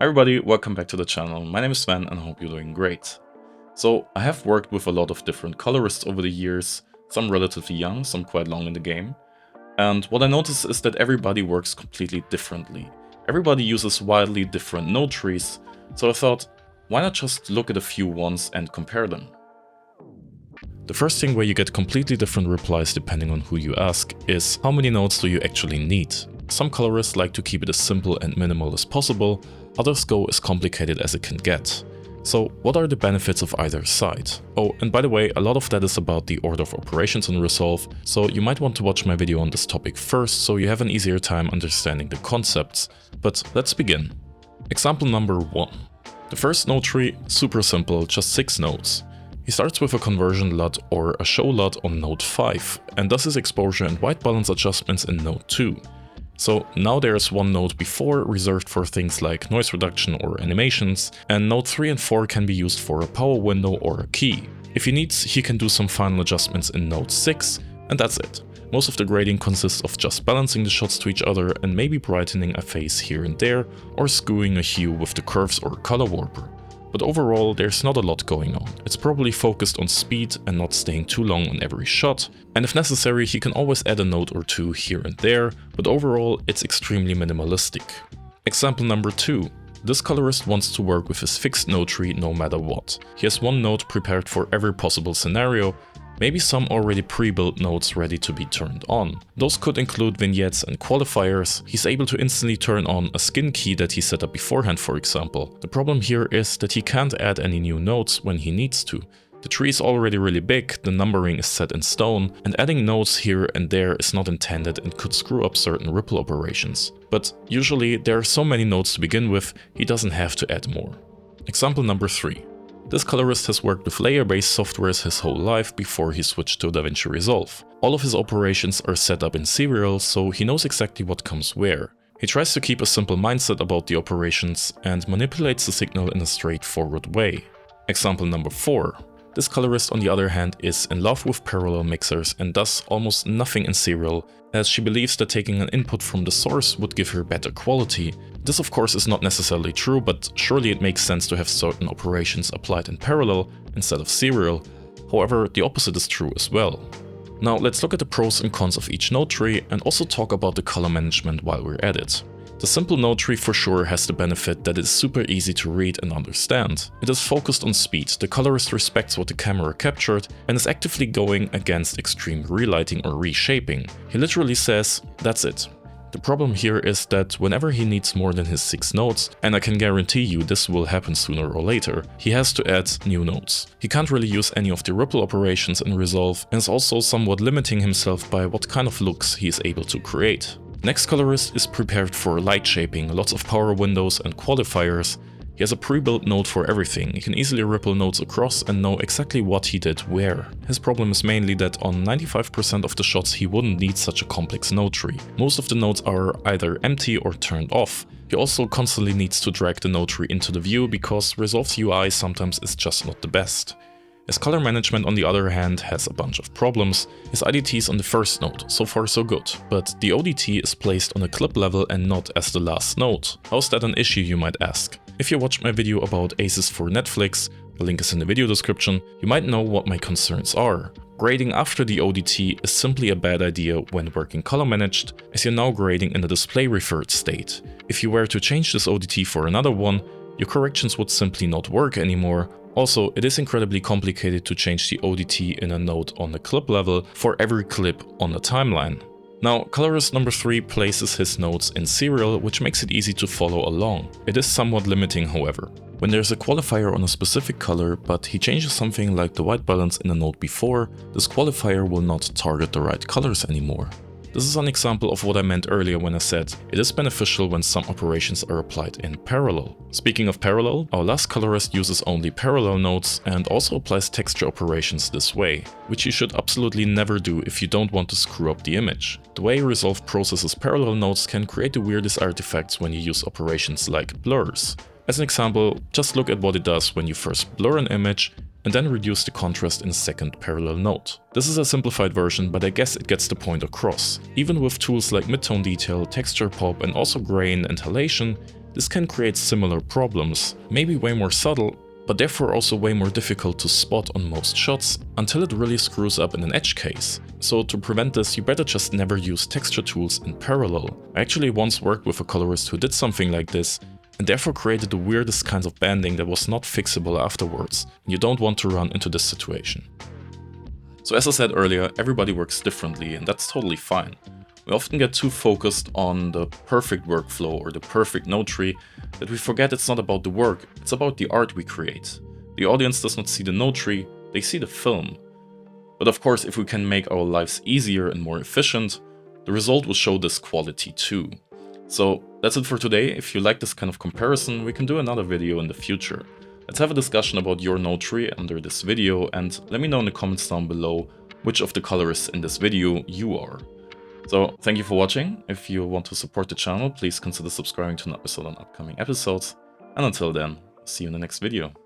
Hi everybody, welcome back to the channel. My name is Sven and I hope you're doing great. So I have worked with a lot of different colorists over the years, some relatively young, some quite long in the game. And what I notice is that everybody works completely differently. Everybody uses wildly different node trees, so I thought, why not just look at a few ones and compare them? The first thing where you get completely different replies depending on who you ask is how many nodes do you actually need? Some colorists like to keep it as simple and minimal as possible, others go as complicated as it can get. So what are the benefits of either side? Oh, and by the way, a lot of that is about the order of operations in Resolve, so you might want to watch my video on this topic first so you have an easier time understanding the concepts. But let's begin. Example number 1. The first node tree, super simple, just 6 nodes. He starts with a conversion LUT or a show LUT on node 5, and does his exposure and white balance adjustments in node 2. So now there's one node before reserved for things like noise reduction or animations, and node 3 and 4 can be used for a power window or a key. If he needs, he can do some final adjustments in node 6, and that's it. Most of the grading consists of just balancing the shots to each other and maybe brightening a face here and there, or skewing a hue with the curves or color warper. But overall, there's not a lot going on. It's probably focused on speed and not staying too long on every shot, and if necessary he can always add a note or two here and there, but overall it's extremely minimalistic. Example number 2. This colorist wants to work with his fixed node tree no matter what. He has one node prepared for every possible scenario, maybe some already pre-built nodes ready to be turned on. Those could include vignettes and qualifiers. He's able to instantly turn on a skin key that he set up beforehand, for example. The problem here is that he can't add any new nodes when he needs to. The tree is already really big, the numbering is set in stone, and adding nodes here and there is not intended and could screw up certain ripple operations. But usually there are so many nodes to begin with, he doesn't have to add more. Example number 3. This colorist has worked with layer-based softwares his whole life before he switched to DaVinci Resolve. All of his operations are set up in serial, so he knows exactly what comes where. He tries to keep a simple mindset about the operations and manipulates the signal in a straightforward way. Example number 4. This colorist, on the other hand, is in love with parallel mixers and does almost nothing in serial, as she believes that taking an input from the source would give her better quality. This of course is not necessarily true, but surely it makes sense to have certain operations applied in parallel instead of serial. However, the opposite is true as well. Now let's look at the pros and cons of each node tree and also talk about the color management while we're at it. The simple node tree for sure has the benefit that it's super easy to read and understand. It is focused on speed, the colorist respects what the camera captured and is actively going against extreme relighting or reshaping. He literally says, that's it. The problem here is that whenever he needs more than his 6 nodes, and I can guarantee you this will happen sooner or later, he has to add new nodes. He can't really use any of the ripple operations in Resolve and is also somewhat limiting himself by what kind of looks he is able to create. Next colorist is prepared for light shaping, lots of power windows and qualifiers. He has a pre-built node for everything. He can easily ripple nodes across and know exactly what he did where. His problem is mainly that on 95% of the shots he wouldn't need such a complex node tree. Most of the nodes are either empty or turned off. He also constantly needs to drag the node tree into the view because Resolve's UI sometimes is just not the best. His color management, on the other hand, has a bunch of problems. His IDT is on the first node, so far so good, but the ODT is placed on a clip level and not as the last node. How's that an issue, you might ask? If you watched my video about aces for Netflix, the link is in the video description, you might know what my concerns are. Grading after the ODT is simply a bad idea when working color managed, as you're now grading in a display referred state. If you were to change this ODT for another one, your corrections would simply not work anymore. Also, it is incredibly complicated to change the ODT in a node on the clip level for every clip on the timeline. Now, colorist number 3 places his nodes in serial, which makes it easy to follow along. It is somewhat limiting, however. When there's a qualifier on a specific color, but he changes something like the white balance in a node before, this qualifier will not target the right colors anymore. This is an example of what I meant earlier when I said it is beneficial when some operations are applied in parallel. Speaking of parallel, our last colorist uses only parallel nodes and also applies texture operations this way, which you should absolutely never do if you don't want to screw up the image. The way Resolve processes parallel nodes can create the weirdest artifacts when you use operations like blurs. As an example, just look at what it does when you first blur an image and then reduce the contrast in a second parallel node. This is a simplified version, but I guess it gets the point across. Even with tools like midtone detail, texture pop and also grain and halation, This can create similar problems, maybe way more subtle, but therefore also way more difficult to spot on most shots, until it really screws up in an edge case. So to prevent this, you better just never use texture tools in parallel. I actually once worked with a colorist who did something like this, and therefore created the weirdest kinds of banding that was not fixable afterwards. You don't want to run into this situation. So as I said earlier, everybody works differently, and that's totally fine. We often get too focused on the perfect workflow or the perfect node tree that we forget it's not about the work, it's about the art we create. The audience does not see the node tree, they see the film. But of course, if we can make our lives easier and more efficient, the result will show this quality too. So that's it for today. If you like this kind of comparison, we can do another video in the future. Let's have a discussion about your node tree under this video, and let me know in the comments down below which of the colorists in this video you are. So thank you for watching. If you want to support the channel, please consider subscribing to not miss out on upcoming episodes. And until then, see you in the next video.